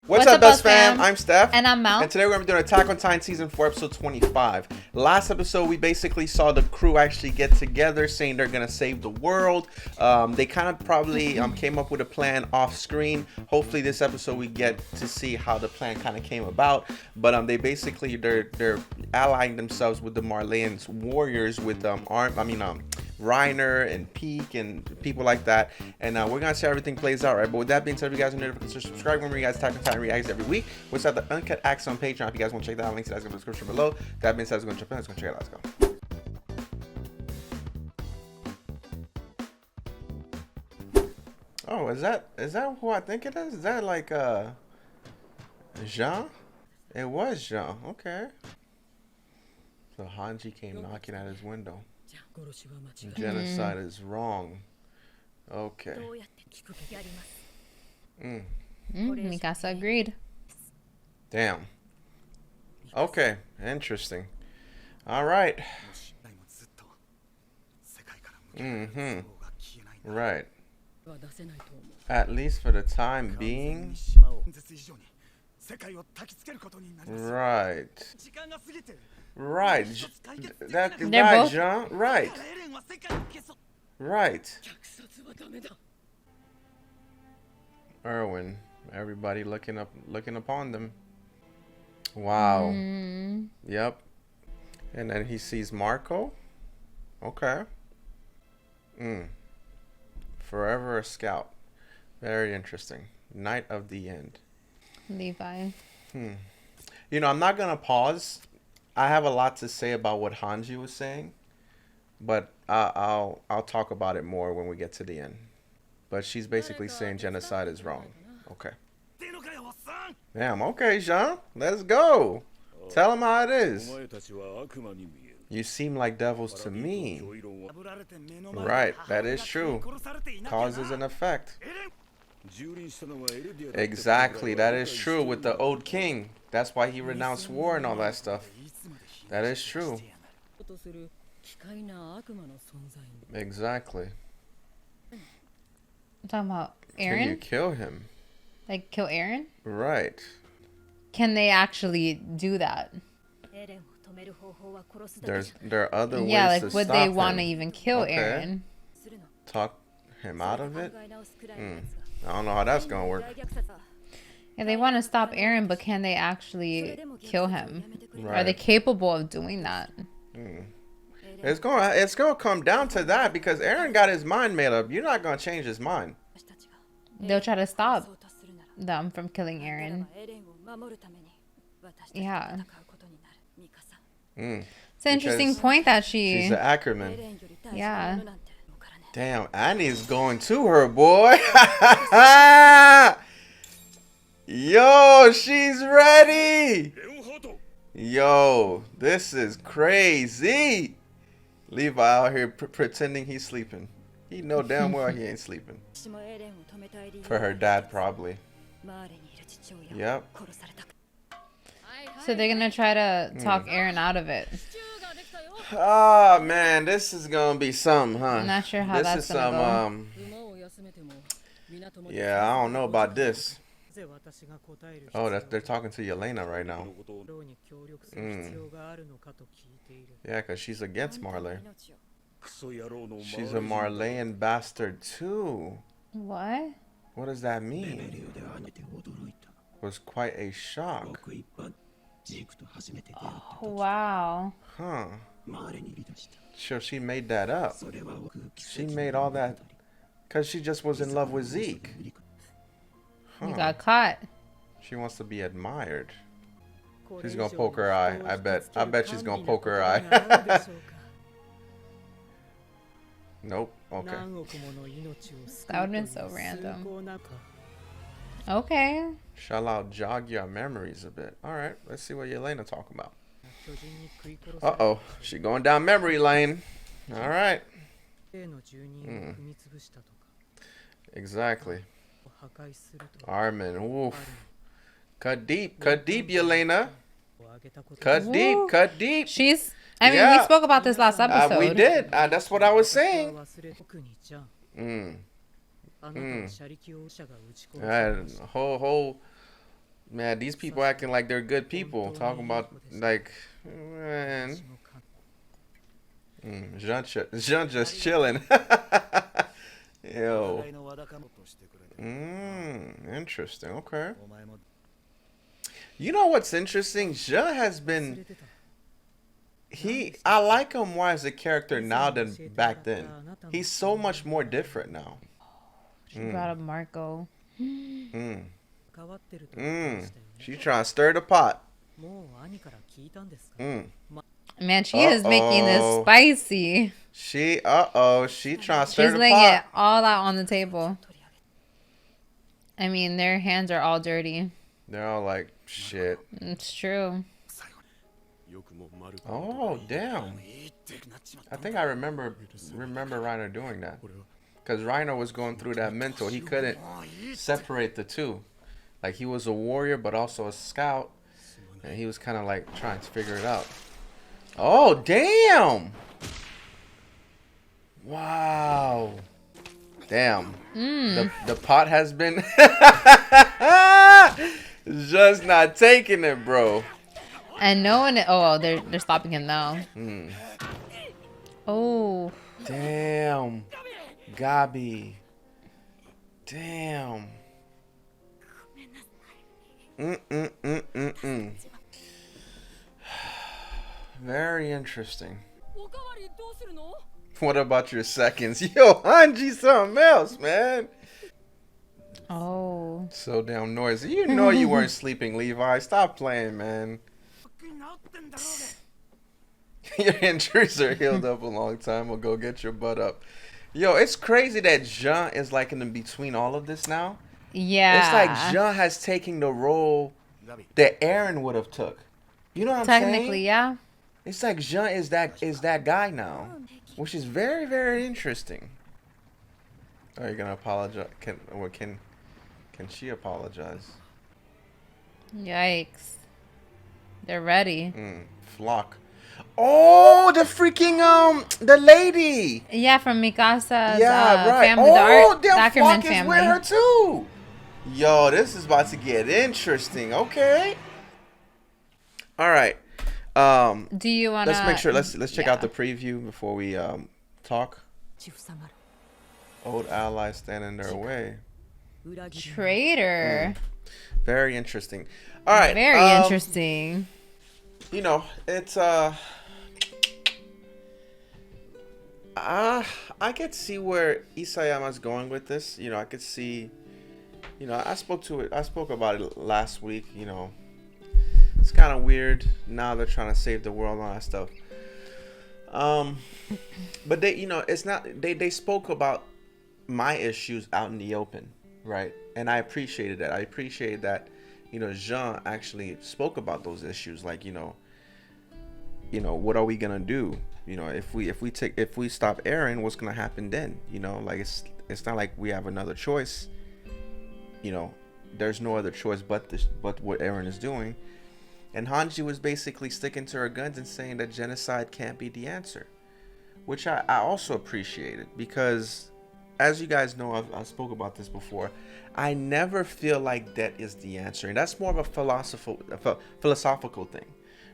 What's up, best fam? I'm Steph. And I'm Mel. And today we're going to be doing Attack on Titan Season 4, Episode 25. Last episode, we basically saw the crew actually get together, saying they're going to save the world. They kind of probably came up with a plan off screen. Hopefully this episode we get to see how the plan kind of came about. But they basically, they're allying themselves with the Marleyan's warriors with Reiner and Pieck and people like that. And we're going to see how everything plays out, right? But with that being said, if you guys are new, consider subscribing. Remember, you guys Attack on Titan reacts every week. What's up, the Uncut Acts on Patreon. If you guys want to check that out, links to that in the description below. That being said, let's go and jump in. Let's go check it out. Let's go. Oh, is that who I think it is? Is that like Jean? It was Jean. Okay. So Hanji came knocking at his window. Genocide is wrong. Okay. Mikasa agreed. Damn. Okay. Interesting. All right. Right. At least for the time being. Right. Right. That right, John. Right. Right. Erwin. Everybody looking upon them. Wow. Yep. And then he sees Marco. Okay. Forever a scout. Very interesting. Night of the End. Levi. You know, I'm not gonna pause. I have a lot to say about what Hanji was saying, but I'll talk about it more when we get to the end. But she's basically saying genocide is wrong. Okay. Damn. Okay, Jean. Let's go. Tell him how it is. You seem like devils to me. Right. That is true. Causes and effect. Exactly. That is true with the old king. That's why he renounced war and all that stuff. That is true. Exactly. I'm talking about Eren? Can you kill him? Like kill Eren? Right. Can they actually do that? There are other ways yeah, like to would stop they want to him. even kill Eren? Talk him out of it? I don't know how that's gonna work. Yeah, they want to stop Eren, but can they actually kill him? Right. Are they capable of doing that? It's gonna come down to that because Eren got his mind made up. You're not gonna change his mind. They'll try to stop them from killing Eren. Yeah. It's an interesting point that she's an Ackerman. Yeah. Damn, Annie's going to her, boy. Yo, she's ready. Yo, this is crazy. Levi out here pretending he's sleeping. He know damn well he ain't sleeping. For her dad, probably. Yep. So they're gonna try to talk Eren out of it. Oh man, this is gonna be something, huh? I'm not sure how that's gonna go. Yeah, I don't know about this. Oh, they're talking to Yelena right now. Yeah, because she's against Marley. She's a Marleyan bastard too. What? What does that mean? It was quite a shock. Oh, wow. Huh. Sure, she made that up. She made all that because she just was in love with Zeke. Huh. You got caught. She wants to be admired. She's gonna poke her eye. I bet she's gonna poke her eye. Nope. Okay. That would have been so random. Okay. Shall I jog your memories a bit? All right. Let's see what Yelena talking about. Uh-oh. She going down memory lane. All right. Exactly. Armin. Oof. Cut deep, Yelena. Cut deep. She's. I mean, we spoke about this last episode. We did. That's what I was saying. Whole Man, these people acting like they're good people. Talking about like, man, Jean just chilling. Yo. Interesting. Okay. You know what's interesting? Jean has been. I like him more as a character now than back then. He's so much more different now. She brought up Marco. Mm. She trying to stir the pot. Man, she is making this spicy. She trying to stir She's the laying pot. it all out on the table. I mean, their hands are all dirty. They're all like, shit. It's true. Oh, damn. I think I remember Reiner doing that. Because Reiner was going through that mental. He couldn't separate the two. Like, he was a warrior, but also a scout. And he was kind of like trying to figure it out. Oh, damn. Wow. Damn. The pot has been just not taking it, bro. And no one. Oh, they're stopping him now. Oh. Damn. Gabi. Damn. Very interesting. What about your seconds? Yo, Hanji, something else, man. Oh. So damn noisy. You know you weren't sleeping, Levi. Stop playing, man. Your injuries are healed up a long time ago. Get your butt up. Yo, it's crazy that Jean is like in between all of this now. Yeah. It's like Jean has taken the role that Eren would have took. You know what I'm saying? Technically, yeah. It's like Jean is that guy now, which is very, very interesting. Are you gonna apologize? Can she apologize? Yikes. They're ready. Flock. Oh, the freaking the lady. Yeah, from Mikasa's right. family. Oh, The damn, Ackerman Flock is family. with her too. Yo, this is about to get interesting. Okay. All right. Do you want to... Let's make sure. Let's check out the preview before we talk. Old allies stand in their way. Traitor. Very interesting. All right. Very interesting. You know, it's I could see where Isayama's going with this. You know, I could see. You know, I spoke about it last week. You know, it's kind of weird now they're trying to save the world and all that stuff. But they, you know, it's not. They spoke about my issues out in the open, right? And I appreciated that. I appreciated that. You know, Jean actually spoke about those issues, like, you know, what are we gonna do? You know, if we stop Eren, what's gonna happen then? You know, like it's not like we have another choice. You know, there's no other choice but what Eren is doing. And Hanji was basically sticking to her guns and saying that genocide can't be the answer, which I also appreciated, because as you guys know, I spoke about this before. I never feel like that is the answer, and that's more of a philosophical thing,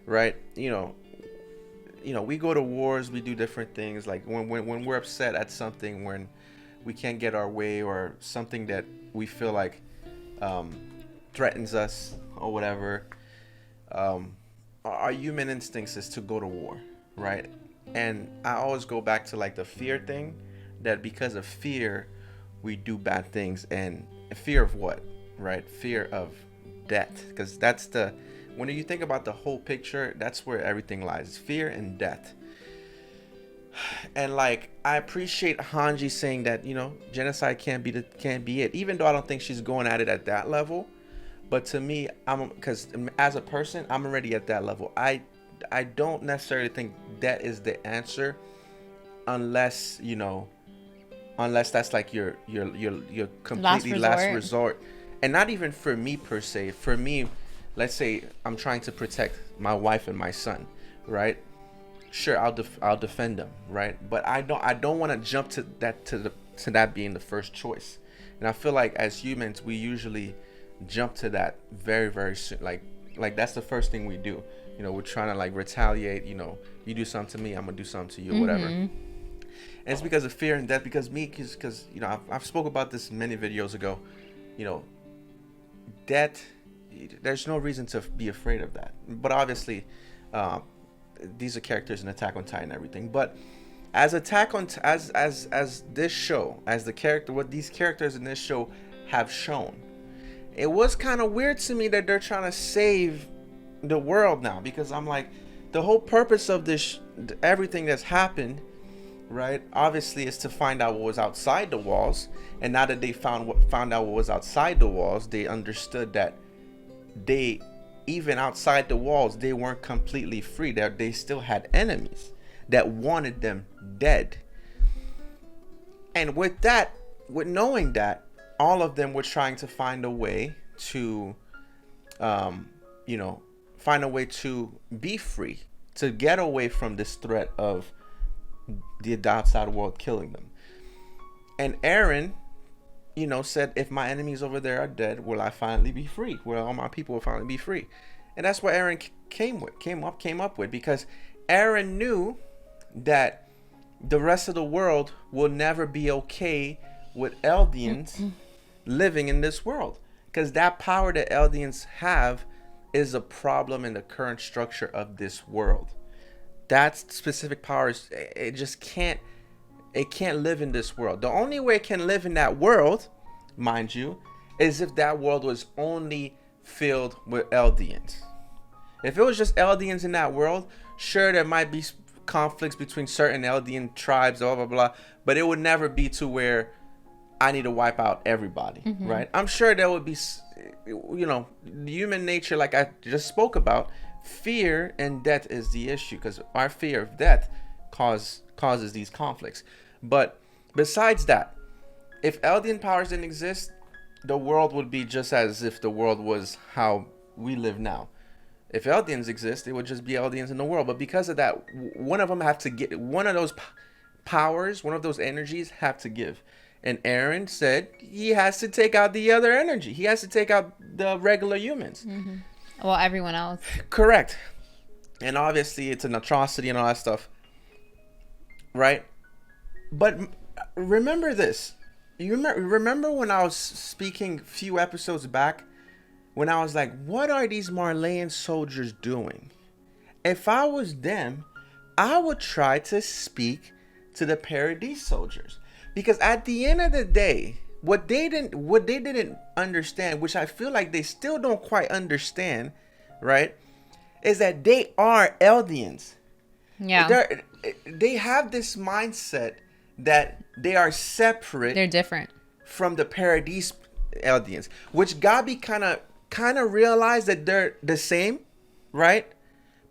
right? You know, we go to wars, we do different things. Like when we're upset at something, when we can't get our way, or something that we feel like threatens us or whatever. Our human instincts is to go to war, right? And I always go back to like the fear thing, that because of fear we do bad things. And fear of what, right? Fear of death, because that's when you think about the whole picture, that's where everything lies: fear and death. And like, I appreciate Hanji saying that, you know, genocide can't be it, even though I don't think she's going at it at that level. But to me, because as a person, I'm already at that level. I don't necessarily think that is the answer, unless that's like your completely last resort. And not even for me per se. For me, let's say I'm trying to protect my wife and my son, right? Sure, I'll defend them, right? But I don't want to jump to that being the first choice. And I feel like as humans, we usually jump to that very, very soon. Like that's the first thing we do. You know, we're trying to like retaliate. You know, you do something to me, I'm gonna do something to you, whatever. And it's because of fear and death. Because you know, I've spoke about this many videos ago. You know, death. There's no reason to be afraid of that. But obviously, these are characters in Attack on Titan and everything. But as as this show, as the character, what these characters in this show have shown, it was kind of weird to me that they're trying to save the world now, because I'm like, the whole purpose of this, everything that's happened, right, obviously is to find out what was outside the walls. And now that they found out what was outside the walls, they understood that they, even outside the walls, they weren't completely free. That they still had enemies that wanted them dead. And with knowing that, all of them were trying to find a way to, you know, find a way to be free, to get away from this threat of the outside world killing them. And Eren, you know, said, if my enemies over there are dead, will I finally be free? Will all my people will finally be free? And that's what Eren came up with, because Eren knew that the rest of the world will never be okay with Eldians living in this world, because that power that Eldians have is a problem in the current structure of this world. That specific power it can't live in this world. The only way it can live in that world, mind you, is if that world was only filled with Eldians. If it was just Eldians in that world, sure, there might be conflicts between certain Eldian tribes, blah blah blah, but it would never be to where I need to wipe out everybody, right? I'm sure there would be, you know, human nature, like I just spoke about. Fear and death is the issue, because our fear of death causes these conflicts. But besides that, if Eldian powers didn't exist, the world would be just as if the world was how we live now. If Eldians exist, it would just be Eldians in the world. But because of that, one of them have to get, one of those powers, one of those energies have to give. And Eren said he has to take out the other energy. He has to take out the regular humans. Well, everyone else. Correct. And obviously it's an atrocity and all that stuff. Right? But remember this. You remember when I was speaking a few episodes back, when I was like, what are these Marleyan soldiers doing? If I was them, I would try to speak to the Paradise soldiers. Because at the end of the day, what they didn't understand, which I feel like they still don't quite understand, right, is that they are Eldians. Yeah. They have this mindset that they are separate. They're different from the Paradise Eldians, which Gabi kind of realized that they're the same, right?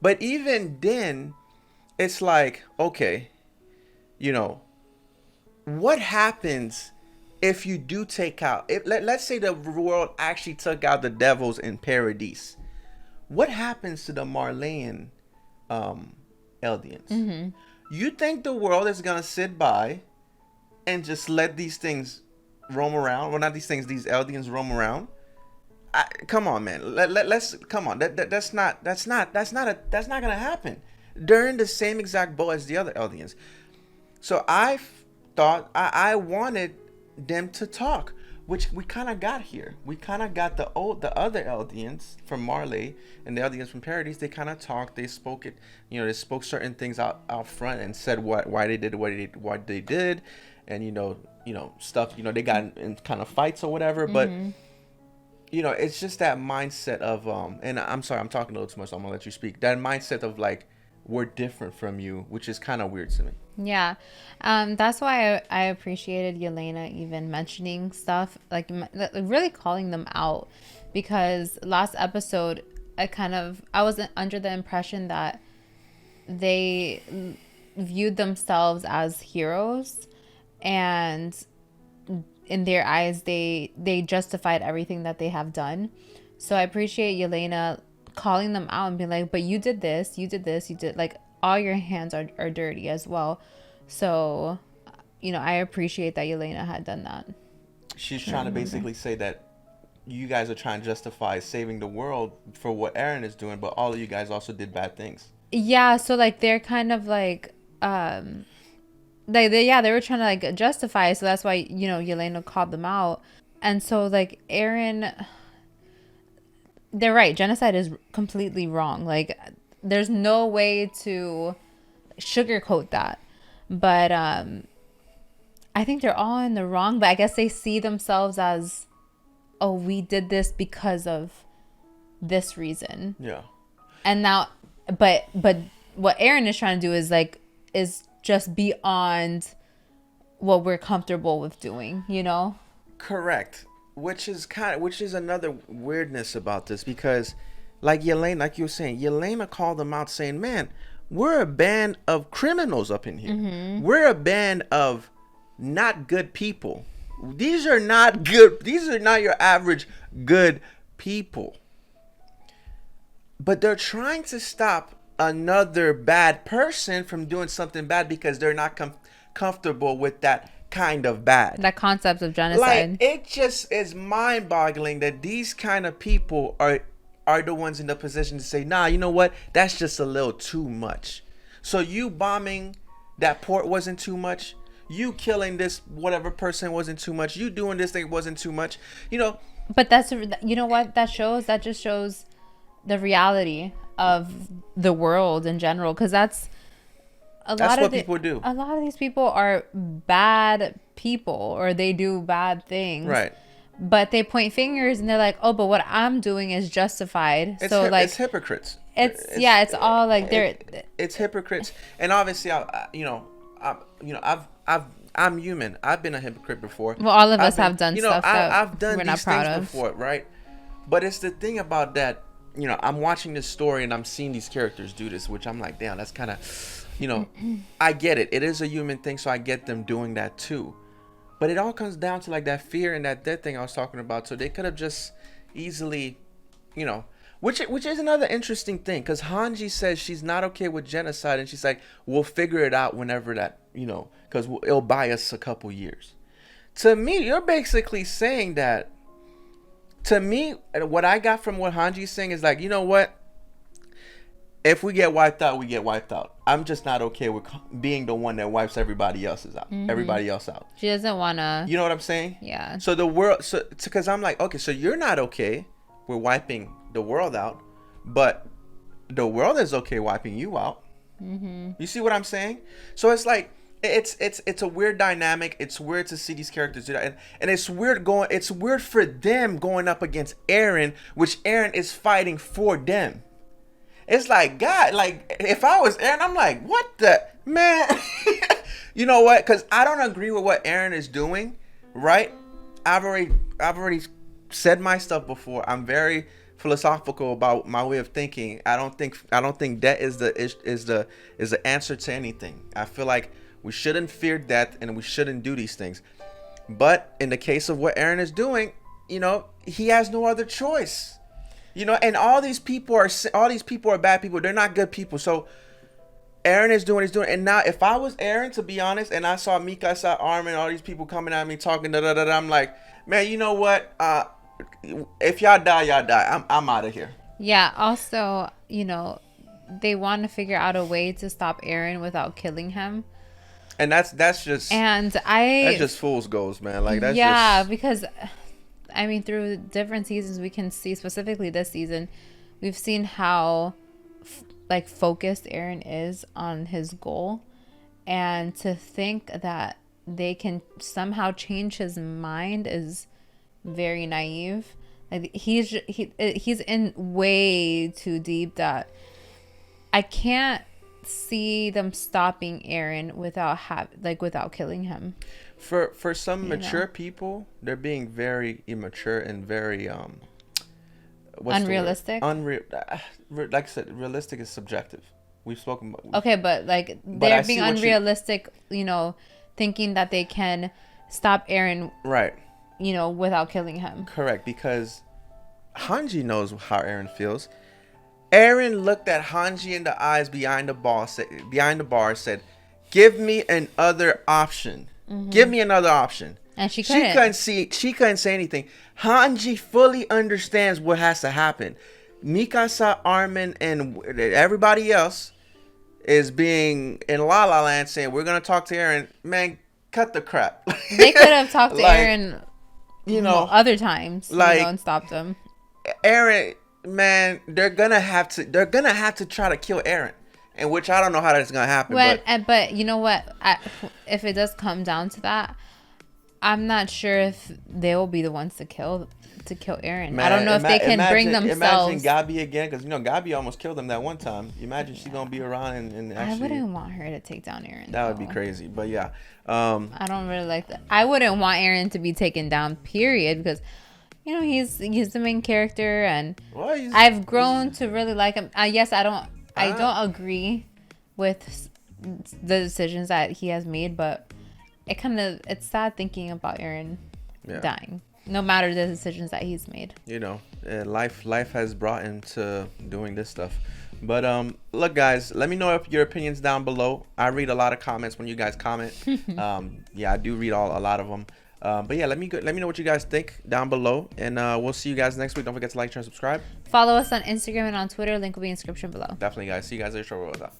But even then, it's like, okay, you know, what happens if you do take out, let's say the world actually took out the devils in Paradise. What happens to the Marleyan Eldians? You think the world is going to sit by and just let these things roam around? Well, not these things, these Eldians roam around? Come on, man. Let's come on. That's not gonna happen. They're in the same exact boat as the other Eldians. So I thought I wanted them to talk, which we kind of got here. We kind of got the other Eldians from Marley and the Eldians from Paradise. They kind of talked. They spoke it. You know, they spoke certain things out front and said why they did what they did, and you know stuff. You know, they got in kind of fights or whatever, but. You know, it's just that mindset of and I'm sorry, I'm talking a little too much, so I'm gonna let you speak. That mindset of like, we're different from you, which is kind of weird to me. Yeah. That's why I appreciated Yelena even mentioning stuff, like really calling them out, because last episode I was under the impression that they viewed themselves as heroes, and in their eyes they justified everything that they have done. So I appreciate Yelena calling them out and being like, but you did this, you did like, all your hands are dirty as well. So, you know, I appreciate that Yelena had done that. She's trying to basically say that you guys are trying to justify saving the world for what Eren is doing, but all of you guys also did bad things. Yeah, so like they're kind of like they were trying to like justify it, so that's why, you know, Yelena called them out. And so like Eren, they're right, genocide is completely wrong. Like there's no way to sugarcoat that. But I think they're all in the wrong, but I guess they see themselves as, oh, we did this because of this reason. Yeah. And now, but what Eren is trying to do is just beyond what we're comfortable with doing, you know? Correct. Which is another weirdness about this, because like Yelena, like you were saying, Yelena called them out saying, man, we're a band of criminals up in here. Mm-hmm. We're a band of not good people. These are not good. These are not your average good people. But they're trying to stop another bad person from doing something bad because they're not comfortable with that kind of bad. That concept of genocide. Like, it just is mind-boggling that these kind of people are the ones in the position to say, nah, you know what? That's just a little too much. So you bombing that port wasn't too much. You killing this whatever person wasn't too much. You doing this thing wasn't too much. You know. But you know what that shows? That just shows the reality of the world in general, because that's what people do. A lot of these people are bad people, or they do bad things. Right. But they point fingers and they're like, oh, but what I'm doing is justified. It's hypocrites. It's all like it's hypocrites. And obviously, I'm human. I've been a hypocrite before. Well, all of us have done stuff that I've done we're these not proud things of before, right? But it's the thing about that, you know, I'm watching this story and I'm seeing these characters do this, which I'm like, damn, that's kind of, you know, I get it. It is a human thing, so I get them doing that too. But it all comes down to like that fear and that death thing I was talking about. So they could have just easily, you know, which is another interesting thing, because Hanji says she's not okay with genocide, and she's like, we'll figure it out whenever that, you know, because it'll buy us a couple years. To me, you're basically saying that. To me, what I got from what Hanji's saying is like, you know what? If we get wiped out, we get wiped out. I'm just not okay with being the one that wipes everybody else's out. Mm-hmm. Everybody else out. She doesn't want to. You know what I'm saying? Yeah. So the world, because I'm like, okay, so you're not okay with wiping the world out, but the world is okay wiping you out. Mm-hmm. You see what I'm saying? So it's like, it's a weird dynamic. It's weird to see these characters do that, and it's weird for them going up against Eren, which Eren is fighting for them. It's like, God, like if I was Eren, I'm like, what the man? You know what? Because I don't agree with what Eren is doing. Right? I've already said my stuff before. I'm very philosophical about my way of thinking. I don't think death is the answer to anything. I feel like we shouldn't fear death and we shouldn't do these things. But in the case of what Eren is doing, you know, he has no other choice. You know, and all these people are bad people. They're not good people. So Eren is doing what he's doing. And now if I was Eren, to be honest, and I saw Mikasa, Armin, all these people coming at me talking I'm like, man, you know what? If y'all die, y'all die. I'm out of here. Yeah. Also, you know, they want to figure out a way to stop Eren without killing him. And that's just fool's goals, man. Like that's because I mean, through different seasons, we can see, specifically this season, we've seen how focused Eren is on his goal, and to think that they can somehow change his mind is very naive. Like he's in way too deep that I can't see them stopping Eren without killing him. For some mature people, they're being very immature and very unrealistic. Like I said, realistic is subjective. We've spoken about. Okay, but they're being unrealistic. You know, thinking that they can stop Eren. Right. You know, without killing him. Correct, because Hanji knows how Eren feels. Eren looked at Hanji in the eyes behind the bar, said, "Give me another option. Mm-hmm. Give me another option." And she couldn't. She couldn't say anything. Hanji fully understands what has to happen. Mikasa, Armin, and everybody else is being in La La Land saying, we're going to talk to Eren. Man, cut the crap. They could have talked to Eren, other times, and stopped him. Eren, man, they're going to have to try to kill Eren. And which I don't know how that's going to happen. But you know what? If it does come down to that, I'm not sure if they will be the ones to kill Eren. Man, I don't know if they can bring themselves. Imagine Gabi again, because Gabi almost killed him that one time. Imagine she's gonna be around and actually. I wouldn't want her to take down Eren. That would be crazy, but yeah. I don't really like that. I wouldn't want Eren to be taken down. Period, because he's the main character, and I've grown to really like him. Yes, I don't agree with the decisions that he has made, but it's sad thinking about Eren dying, no matter the decisions that he's made. Life has brought him to doing this stuff. But look, guys, let me know your opinions down below. I read a lot of comments when you guys comment. I do read a lot of them. But yeah, let me know what you guys think down below, and we'll see you guys next week. Don't forget to like, share, and subscribe. Follow us on Instagram and on Twitter. Link will be in the description below. Definitely, guys. See you guys later. What's up?